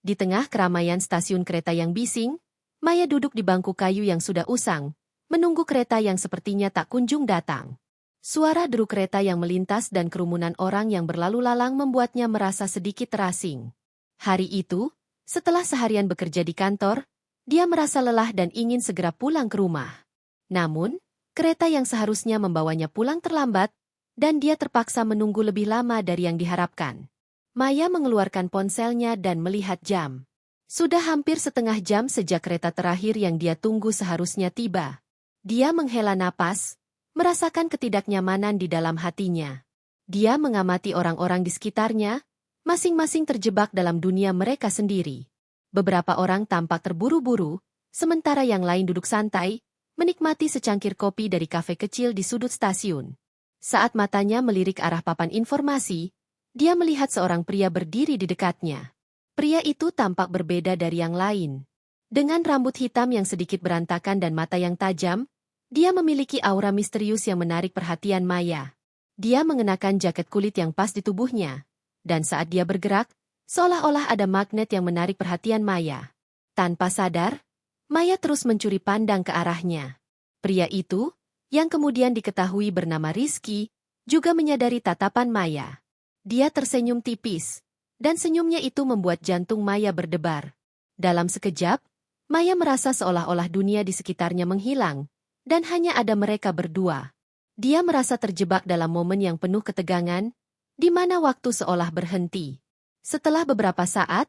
Di tengah keramaian stasiun kereta yang bising, Maya duduk di bangku kayu yang sudah usang, menunggu kereta yang sepertinya tak kunjung datang. Suara deru kereta yang melintas dan kerumunan orang yang berlalu lalang membuatnya merasa sedikit terasing. Hari itu, setelah seharian bekerja di kantor, dia merasa lelah dan ingin segera pulang ke rumah. Namun, kereta yang seharusnya membawanya pulang terlambat, dan dia terpaksa menunggu lebih lama dari yang diharapkan. Maya mengeluarkan ponselnya dan melihat jam. Sudah hampir setengah jam sejak kereta terakhir yang dia tunggu seharusnya tiba. Dia menghela napas, merasakan ketidaknyamanan di dalam hatinya. Dia mengamati orang-orang di sekitarnya, masing-masing terjebak dalam dunia mereka sendiri. Beberapa orang tampak terburu-buru, sementara yang lain duduk santai, menikmati secangkir kopi dari kafe kecil di sudut stasiun. Saat matanya melirik arah papan informasi, dia melihat seorang pria berdiri di dekatnya. Pria itu tampak berbeda dari yang lain. Dengan rambut hitam yang sedikit berantakan dan mata yang tajam, dia memiliki aura misterius yang menarik perhatian Maya. Dia mengenakan jaket kulit yang pas di tubuhnya, dan saat dia bergerak, seolah-olah ada magnet yang menarik perhatian Maya. Tanpa sadar, Maya terus mencuri pandang ke arahnya. Pria itu, yang kemudian diketahui bernama Rizky, juga menyadari tatapan Maya. Dia tersenyum tipis, dan senyumnya itu membuat jantung Maya berdebar. Dalam sekejap, Maya merasa seolah-olah dunia di sekitarnya menghilang, dan hanya ada mereka berdua. Dia merasa terjebak dalam momen yang penuh ketegangan, di mana waktu seolah berhenti. Setelah beberapa saat,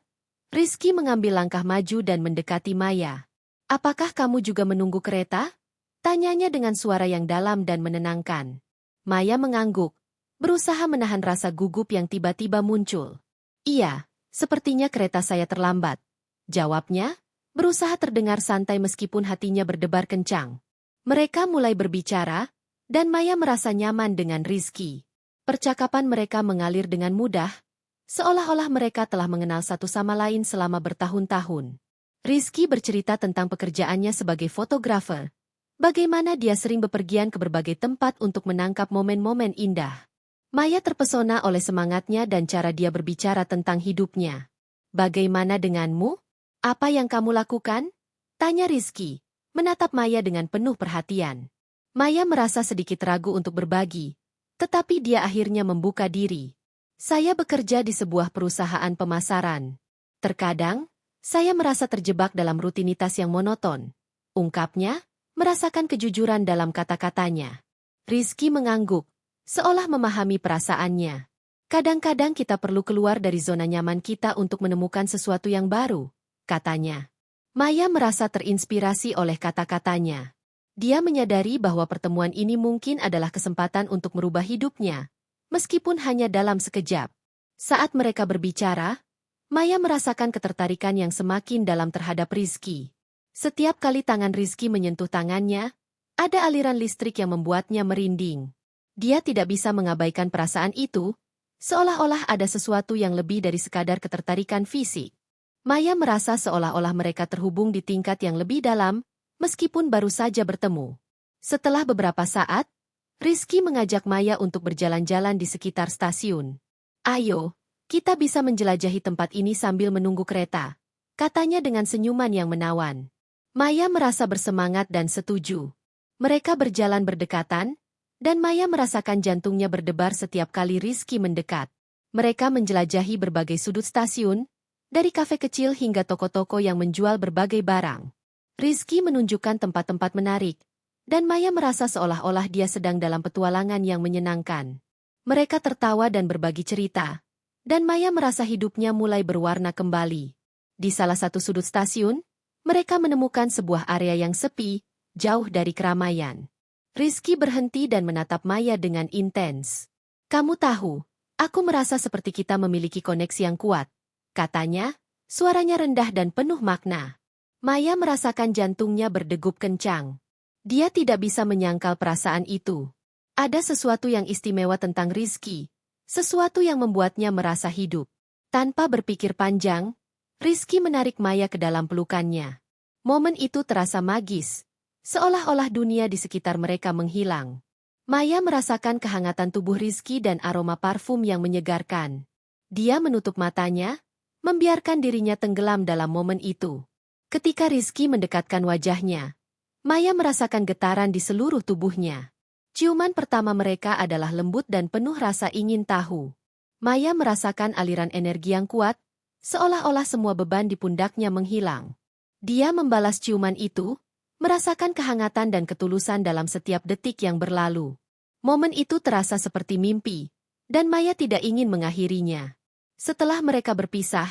Rizky mengambil langkah maju dan mendekati Maya. "Apakah kamu juga menunggu kereta?" Tanyanya dengan suara yang dalam dan menenangkan. Maya mengangguk, berusaha menahan rasa gugup yang tiba-tiba muncul. "Iya, sepertinya kereta saya terlambat," jawabnya, berusaha terdengar santai meskipun hatinya berdebar kencang. Mereka mulai berbicara, dan Maya merasa nyaman dengan Rizky. Percakapan mereka mengalir dengan mudah, seolah-olah mereka telah mengenal satu sama lain selama bertahun-tahun. Rizky bercerita tentang pekerjaannya sebagai fotografer, bagaimana dia sering bepergian ke berbagai tempat untuk menangkap momen-momen indah. Maya terpesona oleh semangatnya dan cara dia berbicara tentang hidupnya. "Bagaimana denganmu? Apa yang kamu lakukan?" tanya Rizky, menatap Maya dengan penuh perhatian. Maya merasa sedikit ragu untuk berbagi, tetapi dia akhirnya membuka diri. "Saya bekerja di sebuah perusahaan pemasaran. Terkadang, saya merasa terjebak dalam rutinitas yang monoton," ungkapnya, merasakan kejujuran dalam kata-katanya. Rizky mengangguk, seolah memahami perasaannya. "Kadang-kadang kita perlu keluar dari zona nyaman kita untuk menemukan sesuatu yang baru," katanya. Maya merasa terinspirasi oleh kata-katanya. Dia menyadari bahwa pertemuan ini mungkin adalah kesempatan untuk merubah hidupnya, meskipun hanya dalam sekejap. Saat mereka berbicara, Maya merasakan ketertarikan yang semakin dalam terhadap Rizky. Setiap kali tangan Rizky menyentuh tangannya, ada aliran listrik yang membuatnya merinding. Dia tidak bisa mengabaikan perasaan itu, seolah-olah ada sesuatu yang lebih dari sekadar ketertarikan fisik. Maya merasa seolah-olah mereka terhubung di tingkat yang lebih dalam, meskipun baru saja bertemu. Setelah beberapa saat, Rizky mengajak Maya untuk berjalan-jalan di sekitar stasiun. "Ayo, kita bisa menjelajahi tempat ini sambil menunggu kereta," katanya dengan senyuman yang menawan. Maya merasa bersemangat dan setuju. Mereka berjalan berdekatan, dan Maya merasakan jantungnya berdebar setiap kali Rizky mendekat. Mereka menjelajahi berbagai sudut stasiun, dari kafe kecil hingga toko-toko yang menjual berbagai barang. Rizky menunjukkan tempat-tempat menarik, dan Maya merasa seolah-olah dia sedang dalam petualangan yang menyenangkan. Mereka tertawa dan berbagi cerita, dan Maya merasa hidupnya mulai berwarna kembali. Di salah satu sudut stasiun, mereka menemukan sebuah area yang sepi, jauh dari keramaian. Rizky berhenti dan menatap Maya dengan intens. "Kamu tahu, aku merasa seperti kita memiliki koneksi yang kuat," katanya, suaranya rendah dan penuh makna. Maya merasakan jantungnya berdegup kencang. Dia tidak bisa menyangkal perasaan itu. Ada sesuatu yang istimewa tentang Rizky, sesuatu yang membuatnya merasa hidup. Tanpa berpikir panjang, Rizky menarik Maya ke dalam pelukannya. Momen itu terasa magis, seolah-olah dunia di sekitar mereka menghilang. Maya merasakan kehangatan tubuh Rizky dan aroma parfum yang menyegarkan. Dia menutup matanya, membiarkan dirinya tenggelam dalam momen itu. Ketika Rizky mendekatkan wajahnya, Maya merasakan getaran di seluruh tubuhnya. Ciuman pertama mereka adalah lembut dan penuh rasa ingin tahu. Maya merasakan aliran energi yang kuat, seolah-olah semua beban di pundaknya menghilang. Dia membalas ciuman itu, merasakan kehangatan dan ketulusan dalam setiap detik yang berlalu. Momen itu terasa seperti mimpi, dan Maya tidak ingin mengakhirinya. Setelah mereka berpisah,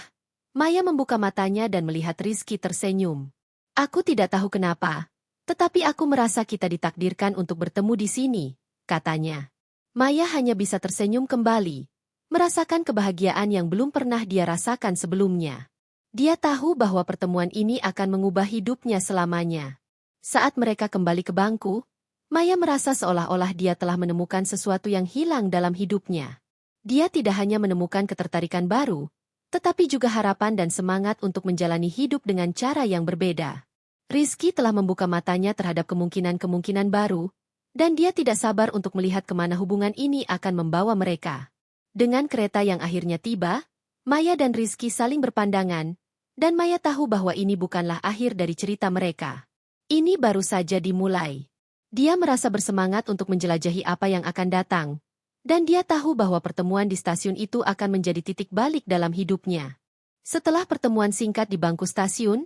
Maya membuka matanya dan melihat Rizky tersenyum. Aku tidak tahu kenapa, tetapi aku merasa kita ditakdirkan untuk bertemu di sini, katanya. Maya hanya bisa tersenyum kembali, merasakan kebahagiaan yang belum pernah dia rasakan sebelumnya. Dia tahu bahwa pertemuan ini akan mengubah hidupnya selamanya. Saat mereka kembali ke bangku, Maya merasa seolah-olah dia telah menemukan sesuatu yang hilang dalam hidupnya. Dia tidak hanya menemukan ketertarikan baru, tetapi juga harapan dan semangat untuk menjalani hidup dengan cara yang berbeda. Rizky telah membuka matanya terhadap kemungkinan-kemungkinan baru, dan dia tidak sabar untuk melihat kemana hubungan ini akan membawa mereka. Dengan kereta yang akhirnya tiba, Maya dan Rizky saling berpandangan, dan Maya tahu bahwa ini bukanlah akhir dari cerita mereka. Ini baru saja dimulai. Dia merasa bersemangat untuk menjelajahi apa yang akan datang, dan dia tahu bahwa pertemuan di stasiun itu akan menjadi titik balik dalam hidupnya. Setelah pertemuan singkat di bangku stasiun,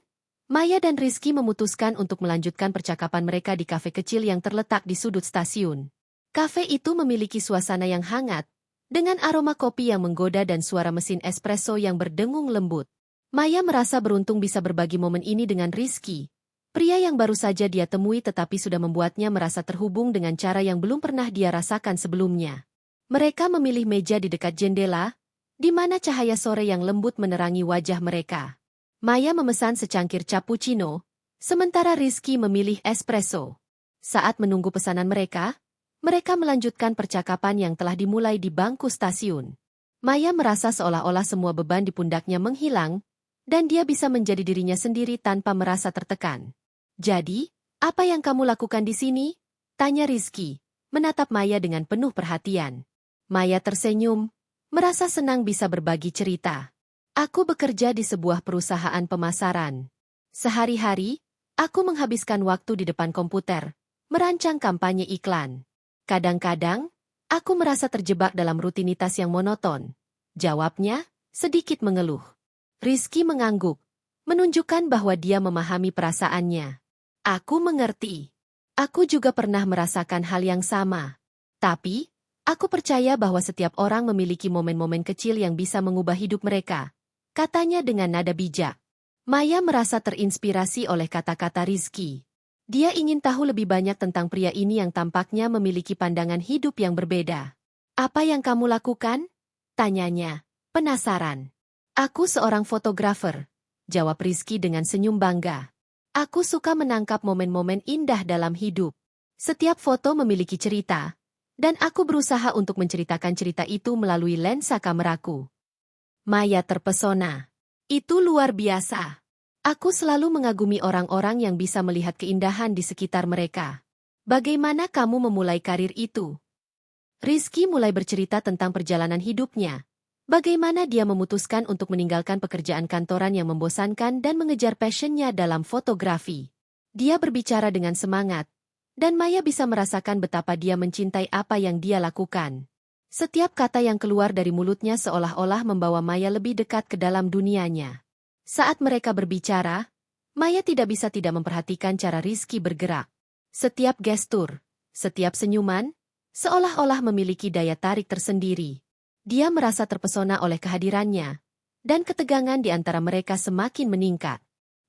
Maya dan Rizky memutuskan untuk melanjutkan percakapan mereka di kafe kecil yang terletak di sudut stasiun. Kafe itu memiliki suasana yang hangat, dengan aroma kopi yang menggoda dan suara mesin espresso yang berdengung lembut. Maya merasa beruntung bisa berbagi momen ini dengan Rizky, pria yang baru saja dia temui tetapi sudah membuatnya merasa terhubung dengan cara yang belum pernah dia rasakan sebelumnya. Mereka memilih meja di dekat jendela, di mana cahaya sore yang lembut menerangi wajah mereka. Maya memesan secangkir cappuccino, sementara Rizky memilih espresso. Saat menunggu pesanan mereka melanjutkan percakapan yang telah dimulai di bangku stasiun. Maya merasa seolah-olah semua beban di pundaknya menghilang, dan dia bisa menjadi dirinya sendiri tanpa merasa tertekan. Jadi, apa yang kamu lakukan di sini? Tanya Rizky, menatap Maya dengan penuh perhatian. Maya tersenyum, merasa senang bisa berbagi cerita. Aku bekerja di sebuah perusahaan pemasaran. Sehari-hari, aku menghabiskan waktu di depan komputer, merancang kampanye iklan. Kadang-kadang, aku merasa terjebak dalam rutinitas yang monoton. Jawabnya, sedikit mengeluh. Rizky mengangguk, menunjukkan bahwa dia memahami perasaannya. Aku mengerti. Aku juga pernah merasakan hal yang sama. Tapi, aku percaya bahwa setiap orang memiliki momen-momen kecil yang bisa mengubah hidup mereka, katanya dengan nada bijak. Maya merasa terinspirasi oleh kata-kata Rizky. Dia ingin tahu lebih banyak tentang pria ini yang tampaknya memiliki pandangan hidup yang berbeda. Apa yang kamu lakukan? Tanyanya, penasaran. Aku seorang fotografer, jawab Rizky dengan senyum bangga. Aku suka menangkap momen-momen indah dalam hidup. Setiap foto memiliki cerita, dan aku berusaha untuk menceritakan cerita itu melalui lensa kameraku. Maya terpesona. Itu luar biasa. Aku selalu mengagumi orang-orang yang bisa melihat keindahan di sekitar mereka. Bagaimana kamu memulai karir itu? Rizky mulai bercerita tentang perjalanan hidupnya. Bagaimana dia memutuskan untuk meninggalkan pekerjaan kantoran yang membosankan dan mengejar passionnya dalam fotografi. Dia berbicara dengan semangat, dan Maya bisa merasakan betapa dia mencintai apa yang dia lakukan. Setiap kata yang keluar dari mulutnya seolah-olah membawa Maya lebih dekat ke dalam dunianya. Saat mereka berbicara, Maya tidak bisa tidak memperhatikan cara Rizky bergerak. Setiap gestur, setiap senyuman, seolah-olah memiliki daya tarik tersendiri. Dia merasa terpesona oleh kehadirannya, dan ketegangan di antara mereka semakin meningkat.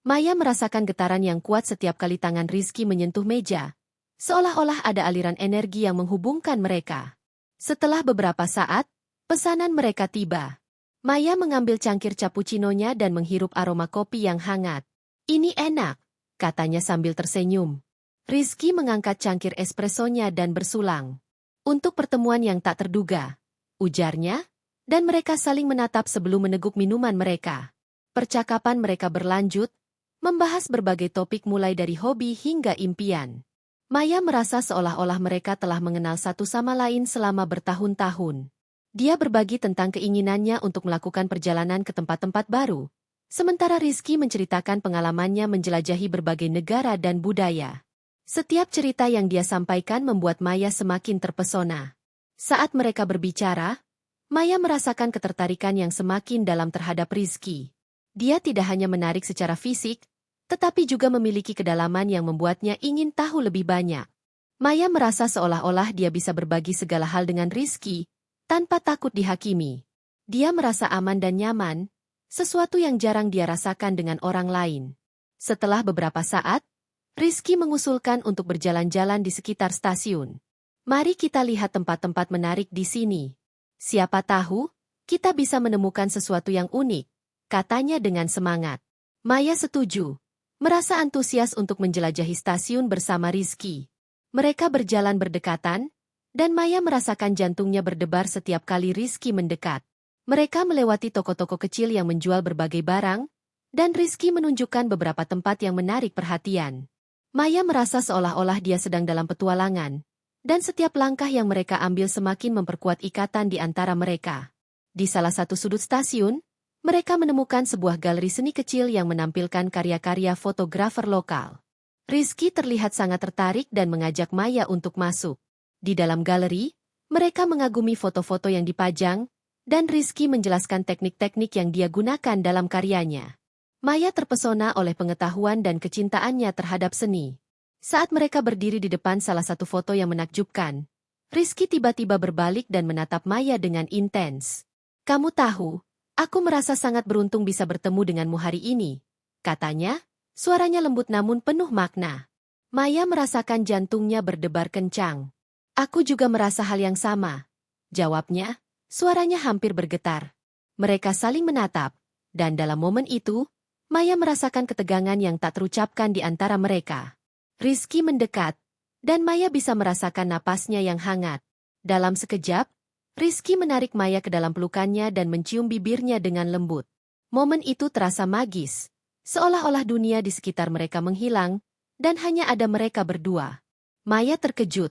Maya merasakan getaran yang kuat setiap kali tangan Rizky menyentuh meja, seolah-olah ada aliran energi yang menghubungkan mereka. Setelah beberapa saat, pesanan mereka tiba. Maya mengambil cangkir cappuccino-nya dan menghirup aroma kopi yang hangat. Ini enak, katanya sambil tersenyum. Rizky mengangkat cangkir espressonya dan bersulang. Untuk pertemuan yang tak terduga, ujarnya, dan mereka saling menatap sebelum meneguk minuman mereka. Percakapan mereka berlanjut, membahas berbagai topik mulai dari hobi hingga impian. Maya merasa seolah-olah mereka telah mengenal satu sama lain selama bertahun-tahun. Dia berbagi tentang keinginannya untuk melakukan perjalanan ke tempat-tempat baru. Sementara Rizky menceritakan pengalamannya menjelajahi berbagai negara dan budaya. Setiap cerita yang dia sampaikan membuat Maya semakin terpesona. Saat mereka berbicara, Maya merasakan ketertarikan yang semakin dalam terhadap Rizky. Dia tidak hanya menarik secara fisik, tetapi juga memiliki kedalaman yang membuatnya ingin tahu lebih banyak. Maya merasa seolah-olah dia bisa berbagi segala hal dengan Rizky, tanpa takut dihakimi. Dia merasa aman dan nyaman, sesuatu yang jarang dia rasakan dengan orang lain. Setelah beberapa saat, Rizky mengusulkan untuk berjalan-jalan di sekitar stasiun. Mari kita lihat tempat-tempat menarik di sini. Siapa tahu, kita bisa menemukan sesuatu yang unik, katanya dengan semangat. Maya setuju, merasa antusias untuk menjelajahi stasiun bersama Rizky. Mereka berjalan berdekatan, dan Maya merasakan jantungnya berdebar setiap kali Rizky mendekat. Mereka melewati toko-toko kecil yang menjual berbagai barang, dan Rizky menunjukkan beberapa tempat yang menarik perhatian. Maya merasa seolah-olah dia sedang dalam petualangan, dan setiap langkah yang mereka ambil semakin memperkuat ikatan di antara mereka. Di salah satu sudut stasiun, mereka menemukan sebuah galeri seni kecil yang menampilkan karya-karya fotografer lokal. Rizky terlihat sangat tertarik dan mengajak Maya untuk masuk. Di dalam galeri, mereka mengagumi foto-foto yang dipajang, dan Rizky menjelaskan teknik-teknik yang dia gunakan dalam karyanya. Maya terpesona oleh pengetahuan dan kecintaannya terhadap seni. Saat mereka berdiri di depan salah satu foto yang menakjubkan, Rizky tiba-tiba berbalik dan menatap Maya dengan intens. "Kamu tahu, aku merasa sangat beruntung bisa bertemu denganmu hari ini," katanya, suaranya lembut namun penuh makna. Maya merasakan jantungnya berdebar kencang. "Aku juga merasa hal yang sama," jawabnya, suaranya hampir bergetar. Mereka saling menatap, dan dalam momen itu, Maya merasakan ketegangan yang tak terucapkan di antara mereka. Rizky mendekat, dan Maya bisa merasakan napasnya yang hangat. Dalam sekejap, Rizky menarik Maya ke dalam pelukannya dan mencium bibirnya dengan lembut. Momen itu terasa magis, seolah-olah dunia di sekitar mereka menghilang, dan hanya ada mereka berdua. Maya terkejut,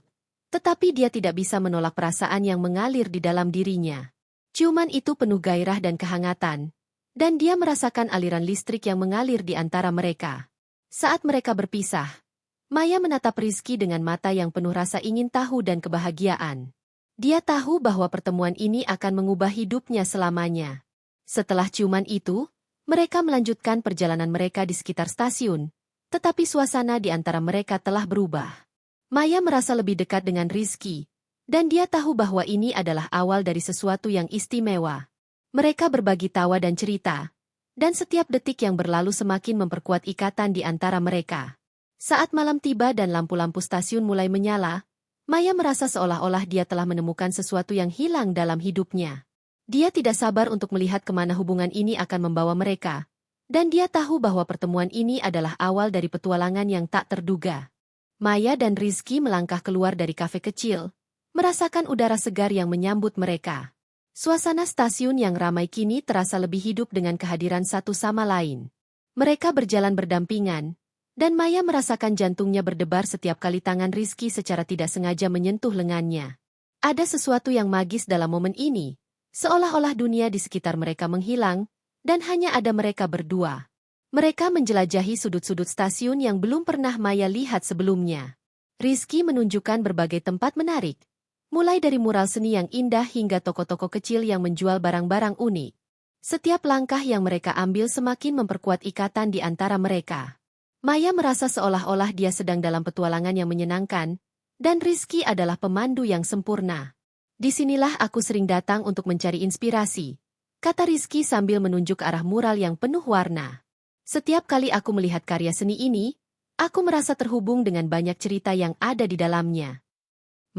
tetapi dia tidak bisa menolak perasaan yang mengalir di dalam dirinya. Ciuman itu penuh gairah dan kehangatan, dan dia merasakan aliran listrik yang mengalir di antara mereka. Saat mereka berpisah, Maya menatap Rizky dengan mata yang penuh rasa ingin tahu dan kebahagiaan. Dia tahu bahwa pertemuan ini akan mengubah hidupnya selamanya. Setelah ciuman itu, mereka melanjutkan perjalanan mereka di sekitar stasiun, tetapi suasana di antara mereka telah berubah. Maya merasa lebih dekat dengan Rizky, dan dia tahu bahwa ini adalah awal dari sesuatu yang istimewa. Mereka berbagi tawa dan cerita, dan setiap detik yang berlalu semakin memperkuat ikatan di antara mereka. Saat malam tiba dan lampu-lampu stasiun mulai menyala, Maya merasa seolah-olah dia telah menemukan sesuatu yang hilang dalam hidupnya. Dia tidak sabar untuk melihat kemana hubungan ini akan membawa mereka, dan dia tahu bahwa pertemuan ini adalah awal dari petualangan yang tak terduga. Maya dan Rizky melangkah keluar dari kafe kecil, merasakan udara segar yang menyambut mereka. Suasana stasiun yang ramai kini terasa lebih hidup dengan kehadiran satu sama lain. Mereka berjalan berdampingan, dan Maya merasakan jantungnya berdebar setiap kali tangan Rizky secara tidak sengaja menyentuh lengannya. Ada sesuatu yang magis dalam momen ini, seolah-olah dunia di sekitar mereka menghilang, dan hanya ada mereka berdua. Mereka menjelajahi sudut-sudut stasiun yang belum pernah Maya lihat sebelumnya. Rizky menunjukkan berbagai tempat menarik, mulai dari mural seni yang indah hingga toko-toko kecil yang menjual barang-barang unik. Setiap langkah yang mereka ambil semakin memperkuat ikatan di antara mereka. Maya merasa seolah-olah dia sedang dalam petualangan yang menyenangkan, dan Rizky adalah pemandu yang sempurna. "Disinilah aku sering datang untuk mencari inspirasi," kata Rizky sambil menunjuk ke arah mural yang penuh warna. "Setiap kali aku melihat karya seni ini, aku merasa terhubung dengan banyak cerita yang ada di dalamnya."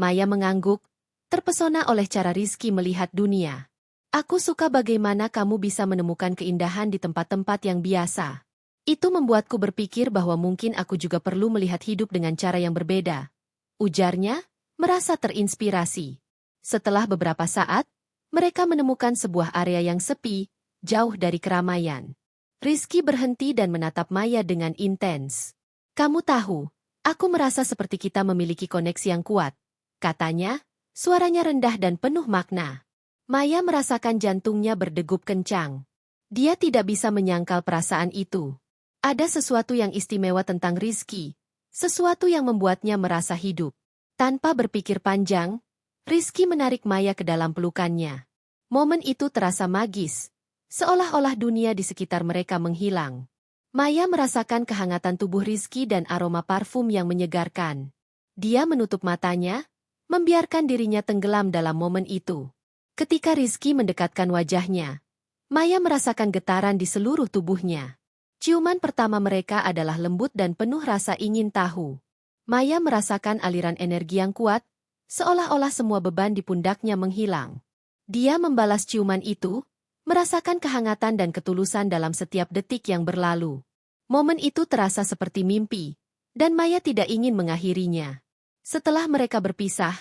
Maya mengangguk, terpesona oleh cara Rizky melihat dunia. "Aku suka bagaimana kamu bisa menemukan keindahan di tempat-tempat yang biasa. Itu membuatku berpikir bahwa mungkin aku juga perlu melihat hidup dengan cara yang berbeda," ujarnya, merasa terinspirasi. Setelah beberapa saat, mereka menemukan sebuah area yang sepi, jauh dari keramaian. Rizky berhenti dan menatap Maya dengan intens. "Kamu tahu, aku merasa seperti kita memiliki koneksi yang kuat," katanya, suaranya rendah dan penuh makna. Maya merasakan jantungnya berdegup kencang. Dia tidak bisa menyangkal perasaan itu. Ada sesuatu yang istimewa tentang Rizky, sesuatu yang membuatnya merasa hidup. Tanpa berpikir panjang, Rizky menarik Maya ke dalam pelukannya. Momen itu terasa magis, seolah-olah dunia di sekitar mereka menghilang. Maya merasakan kehangatan tubuh Rizky dan aroma parfum yang menyegarkan. Dia menutup matanya, membiarkan dirinya tenggelam dalam momen itu. Ketika Rizky mendekatkan wajahnya, Maya merasakan getaran di seluruh tubuhnya. Ciuman pertama mereka adalah lembut dan penuh rasa ingin tahu. Maya merasakan aliran energi yang kuat, seolah-olah semua beban di pundaknya menghilang. Dia membalas ciuman itu, merasakan kehangatan dan ketulusan dalam setiap detik yang berlalu. Momen itu terasa seperti mimpi, dan Maya tidak ingin mengakhirinya. Setelah mereka berpisah,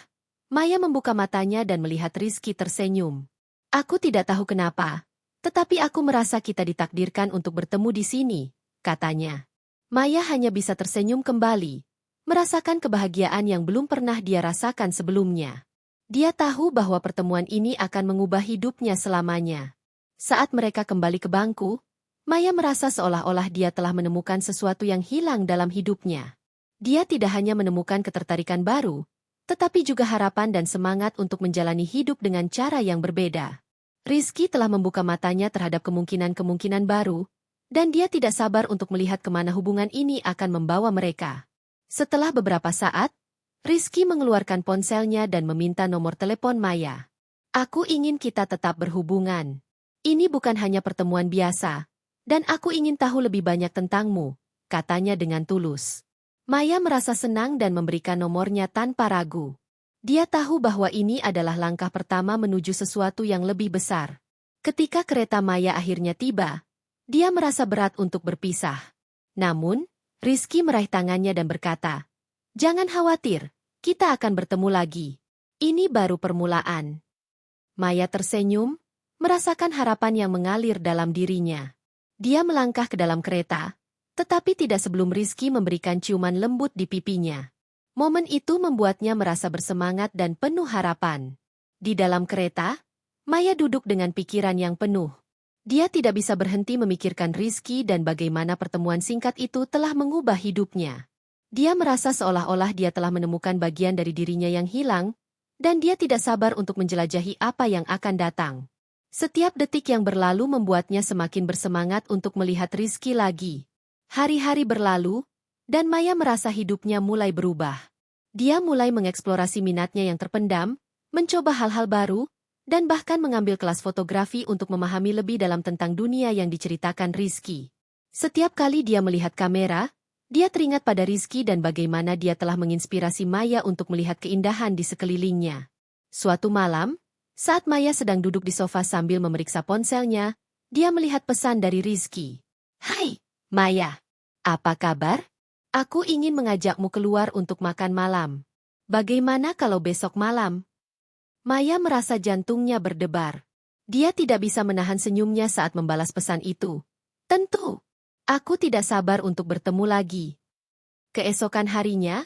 Maya membuka matanya dan melihat Rizky tersenyum. Aku tidak tahu kenapa, tetapi aku merasa kita ditakdirkan untuk bertemu di sini, katanya. Maya hanya bisa tersenyum kembali, merasakan kebahagiaan yang belum pernah dia rasakan sebelumnya. Dia tahu bahwa pertemuan ini akan mengubah hidupnya selamanya. Saat mereka kembali ke bangku, Maya merasa seolah-olah dia telah menemukan sesuatu yang hilang dalam hidupnya. Dia tidak hanya menemukan ketertarikan baru, tetapi juga harapan dan semangat untuk menjalani hidup dengan cara yang berbeda. Rizky telah membuka matanya terhadap kemungkinan-kemungkinan baru, dan dia tidak sabar untuk melihat kemana hubungan ini akan membawa mereka. Setelah beberapa saat, Rizky mengeluarkan ponselnya dan meminta nomor telepon Maya. Aku ingin kita tetap berhubungan. Ini bukan hanya pertemuan biasa, dan aku ingin tahu lebih banyak tentangmu, katanya dengan tulus. Maya merasa senang dan memberikan nomornya tanpa ragu. Dia tahu bahwa ini adalah langkah pertama menuju sesuatu yang lebih besar. Ketika kereta Maya akhirnya tiba, dia merasa berat untuk berpisah. Namun, Rizky meraih tangannya dan berkata, "Jangan khawatir, kita akan bertemu lagi. Ini baru permulaan." Maya tersenyum, merasakan harapan yang mengalir dalam dirinya. Dia melangkah ke dalam kereta, tetapi tidak sebelum Rizky memberikan ciuman lembut di pipinya. Momen itu membuatnya merasa bersemangat dan penuh harapan. Di dalam kereta, Maya duduk dengan pikiran yang penuh. Dia tidak bisa berhenti memikirkan Rizky dan bagaimana pertemuan singkat itu telah mengubah hidupnya. Dia merasa seolah-olah dia telah menemukan bagian dari dirinya yang hilang, dan dia tidak sabar untuk menjelajahi apa yang akan datang. Setiap detik yang berlalu membuatnya semakin bersemangat untuk melihat Rizky lagi. Hari-hari berlalu, dan Maya merasa hidupnya mulai berubah. Dia mulai mengeksplorasi minatnya yang terpendam, mencoba hal-hal baru, dan bahkan mengambil kelas fotografi untuk memahami lebih dalam tentang dunia yang diceritakan Rizky. Setiap kali dia melihat kamera, dia teringat pada Rizky dan bagaimana dia telah menginspirasi Maya untuk melihat keindahan di sekelilingnya. Suatu malam, saat Maya sedang duduk di sofa sambil memeriksa ponselnya, dia melihat pesan dari Rizky. "Hai, Maya. Apa kabar? Aku ingin mengajakmu keluar untuk makan malam. Bagaimana kalau besok malam?" Maya merasa jantungnya berdebar. Dia tidak bisa menahan senyumnya saat membalas pesan itu. "Tentu. Aku tidak sabar untuk bertemu lagi." Keesokan harinya,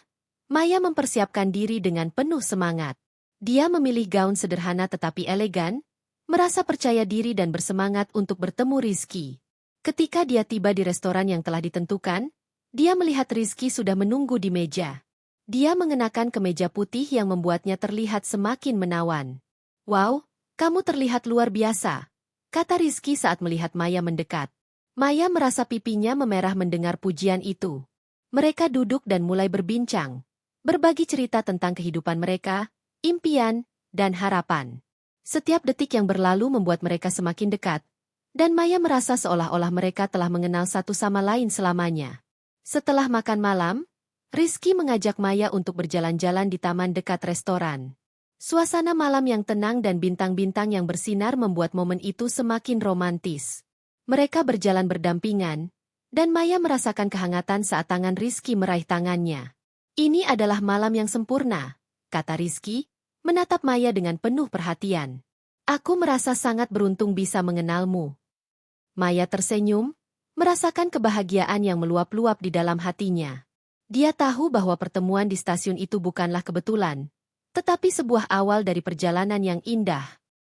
Maya mempersiapkan diri dengan penuh semangat. Dia memilih gaun sederhana tetapi elegan, merasa percaya diri dan bersemangat untuk bertemu Rizky. Ketika dia tiba di restoran yang telah ditentukan, dia melihat Rizky sudah menunggu di meja. Dia mengenakan kemeja putih yang membuatnya terlihat semakin menawan. "Wow, kamu terlihat luar biasa," kata Rizky saat melihat Maya mendekat. Maya merasa pipinya memerah mendengar pujian itu. Mereka duduk dan mulai berbincang, berbagi cerita tentang kehidupan mereka, impian, dan harapan. Setiap detik yang berlalu membuat mereka semakin dekat, dan Maya merasa seolah-olah mereka telah mengenal satu sama lain selamanya. Setelah makan malam, Rizky mengajak Maya untuk berjalan-jalan di taman dekat restoran. Suasana malam yang tenang dan bintang-bintang yang bersinar membuat momen itu semakin romantis. Mereka berjalan berdampingan, dan Maya merasakan kehangatan saat tangan Rizky meraih tangannya. "Ini adalah malam yang sempurna," kata Rizky, menatap Maya dengan penuh perhatian. "Aku merasa sangat beruntung bisa mengenalmu." Maya tersenyum, merasakan kebahagiaan yang meluap-luap di dalam hatinya. Dia tahu bahwa pertemuan di stasiun itu bukanlah kebetulan, tetapi sebuah awal dari perjalanan yang indah.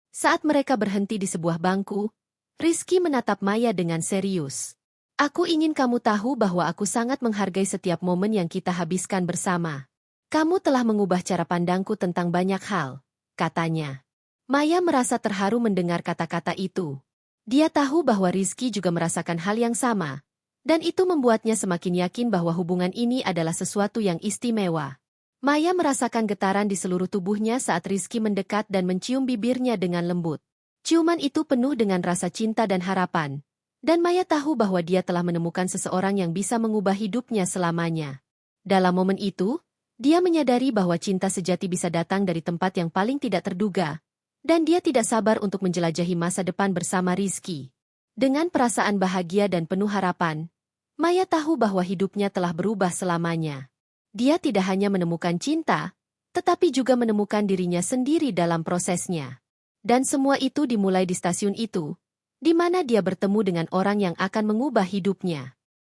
Saat mereka berhenti di sebuah bangku, Rizky menatap Maya dengan serius. Aku ingin kamu tahu bahwa aku sangat menghargai setiap momen yang kita habiskan bersama. Kamu telah mengubah cara pandangku tentang banyak hal, katanya. Maya merasa terharu mendengar kata-kata itu. Dia tahu bahwa Rizky juga merasakan hal yang sama, dan itu membuatnya semakin yakin bahwa hubungan ini adalah sesuatu yang istimewa. Maya merasakan getaran di seluruh tubuhnya saat Rizky mendekat dan mencium bibirnya dengan lembut. Ciuman itu penuh dengan rasa cinta dan harapan, dan Maya tahu bahwa dia telah menemukan seseorang yang bisa mengubah hidupnya selamanya. Dalam momen itu, dia menyadari bahwa cinta sejati bisa datang dari tempat yang paling tidak terduga, dan dia tidak sabar untuk menjelajahi masa depan bersama Rizky. Dengan perasaan bahagia dan penuh harapan, Maya tahu bahwa hidupnya telah berubah selamanya. Dia tidak hanya menemukan cinta, tetapi juga menemukan dirinya sendiri dalam prosesnya. Dan semua itu dimulai di stasiun itu, di mana dia bertemu dengan orang yang akan mengubah hidupnya.